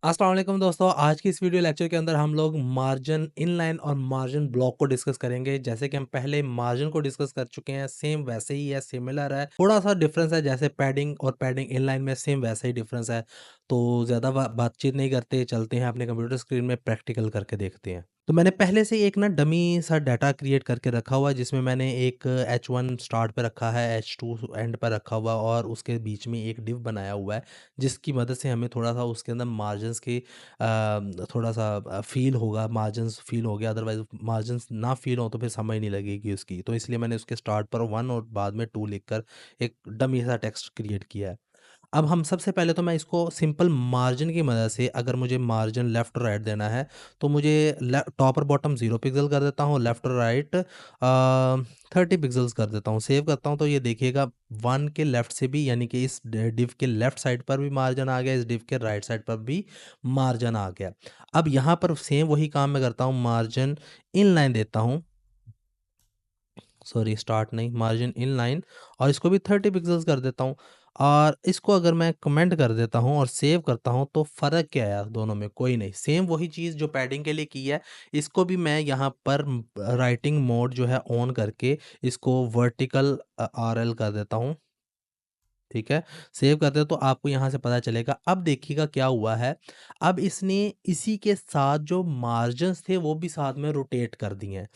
अस्सलाम वालेकुम दोस्तों, आज की इस वीडियो लेक्चर के अंदर हम लोग मार्जिन इनलाइन और मार्जिन ब्लॉक को डिस्कस करेंगे। जैसे कि हम पहले मार्जिन को डिस्कस कर चुके हैं, सेम वैसे ही है, सिमिलर है, थोड़ा सा डिफरेंस है। जैसे पैडिंग और पैडिंग इनलाइन में सेम वैसा ही डिफरेंस है। तो ज़्यादा बातचीत नहीं करते, चलते हैं अपने कंप्यूटर स्क्रीन में प्रैक्टिकल करके देखते हैं। तो मैंने पहले से ही एक ना डमी सा डाटा क्रिएट करके रखा हुआ है, जिसमें मैंने एक H1 स्टार्ट पे रखा है, H2 एंड पर रखा हुआ है और उसके बीच में एक डिव बनाया हुआ है, जिसकी मदद से हमें थोड़ा-सा उसके अंदर मार्जिन्स की थोड़ा-सा फ़ील होगा, मार्जिन्स फ़ील हो गया, अदरवाइज़ मार्जिन्स ना फ़ील हो तो फिर समझ नहीं लगेगी उसकी। तो इसलिए मैंने उसके स्टार्ट पर 1 और बाद में 2 लिखकर एक डमी सा टेक्स्ट क्रिएट किया है। अब हम सबसे पहले तो मैं इसको सिंपल मार्जिन की मदद से, अगर मुझे मार्जिन लेफ़्ट और राइट देना है, तो मुझे टॉप और बॉटम 0 पिक्सल कर देता हूँ, लेफ़्ट और राइट 30 पिक्सेल्स कर देता हूँ। सेव करता हूँ तो ये देखिएगा 1 के लेफ़्ट से भी, यानी कि इस डिव के लेफ़्ट साइड पर भी मार्जिन आ गया, इस डिव के राइट साइड पर भी मार्जिन आ गया। अब यहाँ पर सेम वही काम मैं करता हूँ, मार्जिन इनलाइन देता हूँ, सॉरी स्टार्ट नहीं, मार्जिन इनलाइन, और इसको भी 30 पिक्सेल्स कर देता हूँ। और इसको अगर मैं कमेंट कर देता हूँ और सेव करता हूँ, तो फ़र्क क्या है यार दोनों में? कोई नहीं, सेम वही चीज़ जो पैडिंग के लिए की है, इसको भी मैं यहाँ पर राइटिंग मोड जो है ऑन करके इसको वर्टिकल आरएल कर देता हूँ। ठीक है, सेव करते हो तो आपको यहाँ से पता चलेगा। अब देखिएगा क्या हुआ है, अब इसने इसी के साथ जो मार्जिन्स थे वो भी साथ में रोटेट कर दिए हैं।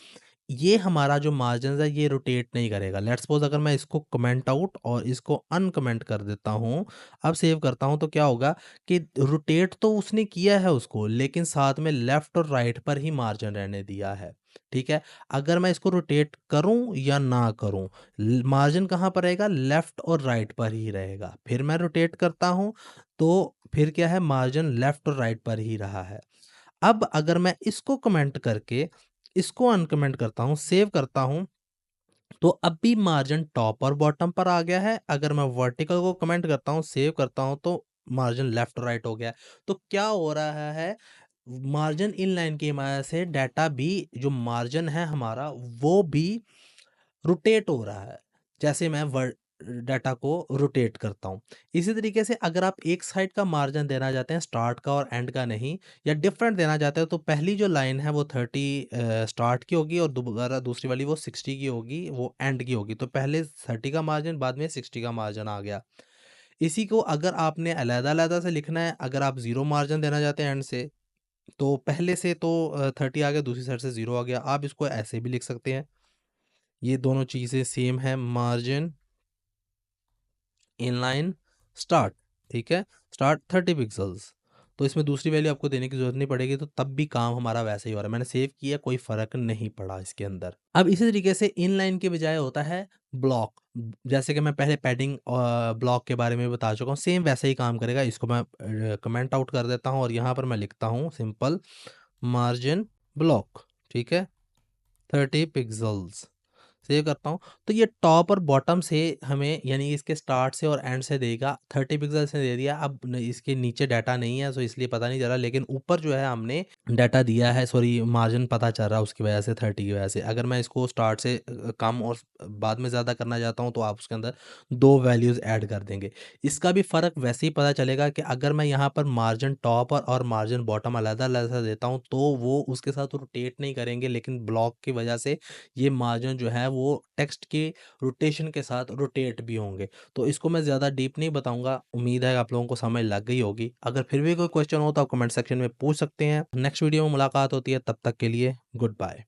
ये हमारा जो मार्जिन्स है ये रोटेट नहीं करेगा। लेट्स सपोज़ अगर मैं इसको कमेंट आउट और इसको अनकमेंट कर देता हूँ, अब सेव करता हूँ, तो क्या होगा कि रोटेट तो उसने किया है उसको, लेकिन साथ में लेफ्ट और राइट पर ही मार्जिन रहने दिया है। ठीक है? अगर मैं इसको रोटेट करूँ या ना करूँ, ल मार्जिन कहाँ पर रहेगा? लेफ्ट और राइट पर ही रहेगा। फिर मैं रोटेट करता हूँ, तो फिर क्या है, मार्जिन लेफ्ट और राइट पर ही रहा है। अब अगर मैं इसको कमेंट करके इसको अनकमेंट करता हूँ, सेव करता हूँ, तो अब भी मार्जिन टॉप और बॉटम पर आ गया है। अगर मैं वर्टिकल को कमेंट करता हूँ, सेव करता हूँ, तो मार्जिन लेफ्ट राइट हो गया है। तो क्या हो रहा है, मार्जिन इनलाइन की मदद से डाटा भी, जो मार्जिन है हमारा, वो भी रोटेट हो रहा है। जैसे मैं वर्ड डाटा को रोटेट करता हूँ। इसी तरीके से अगर आप एक साइड का मार्जिन देना चाहते हैं, स्टार्ट का और एंड का नहीं, या डिफरेंट देना चाहते हो, तो पहली जो लाइन है वो 30 स्टार्ट की होगी और दोबारा दूसरी वाली वो 60 की होगी, वो एंड की होगी। तो पहले 30 का मार्जिन, बाद में 60 का मार्जिन आ गया। इसी को अगर आपने अलग-अलग से लिखना है, अगर आप 0 मार्जिन देना चाहते हैं एंड से, तो पहले से तो 30 आ गया, दूसरी साइड से 0 आ गया। आप इसको ऐसे भी लिख सकते हैं। ये दोनों चीज़ें सेम है, मार्जिन इनलाइन स्टार्ट, ठीक है? Start 30 pixels. तो इसमें दूसरी वैल्यू आपको देने की ज़रूरत नहीं पड़ेगी, तो तब भी काम हमारा वैसे ही हो रहा है। मैंने सेव किया, कोई फ़र्क नहीं पड़ा इसके अंदर। अब इसी तरीके से इनलाइन के बजाय होता है ब्लॉक। जैसे कि मैं पहले पैडिंग ब्लॉक के बारे में बता चुका हूँ, सेम वैसे ही काम करेगा। इसको मैं कमेंट आउट कर देता हूँ और यहाँ पर मैं लिखता हूँ सिंपल मार्जिन ब्लॉक, ठीक है? 30 पिक्सेल्स। सेव करता हूँ, तो ये टॉप और बॉटम से हमें, यानी इसके स्टार्ट से और एंड से देगा। 30 पिक्सल से दे दिया। अब इसके नीचे डाटा नहीं है, सो इसलिए पता नहीं चल रहा, लेकिन ऊपर जो है हमने डाटा दिया है, सॉरी मार्जिन पता चल रहा है उसकी वजह से, 30 की वजह से। अगर मैं इसको स्टार्ट से कम और बाद में ज़्यादा करना चाहता हूँ, तो आप उसके अंदर दो वैल्यूज़ ऐड कर देंगे। इसका भी फ़र्क वैसे ही पता चलेगा कि अगर मैं यहाँ पर मार्जिन टॉप और मार्जिन बॉटम अलग-अलग देता हूँ, तो वो उसके साथ रोटेट नहीं करेंगे, लेकिन ब्लॉक की वजह से ये मार्जिन जो है वो टेक्स्ट के रोटेशन के साथ रोटेट भी होंगे। तो इसको मैं ज़्यादा डीप नहीं बताऊँगा, उम्मीद है आप लोगों को समझ लग गई होगी। अगर फिर भी कोई क्वेश्चन हो तो आप कमेंट सेक्शन में पूछ सकते हैं। नेक्स्ट वीडियो में मुलाकात होती है, तब तक के लिए गुड बाय।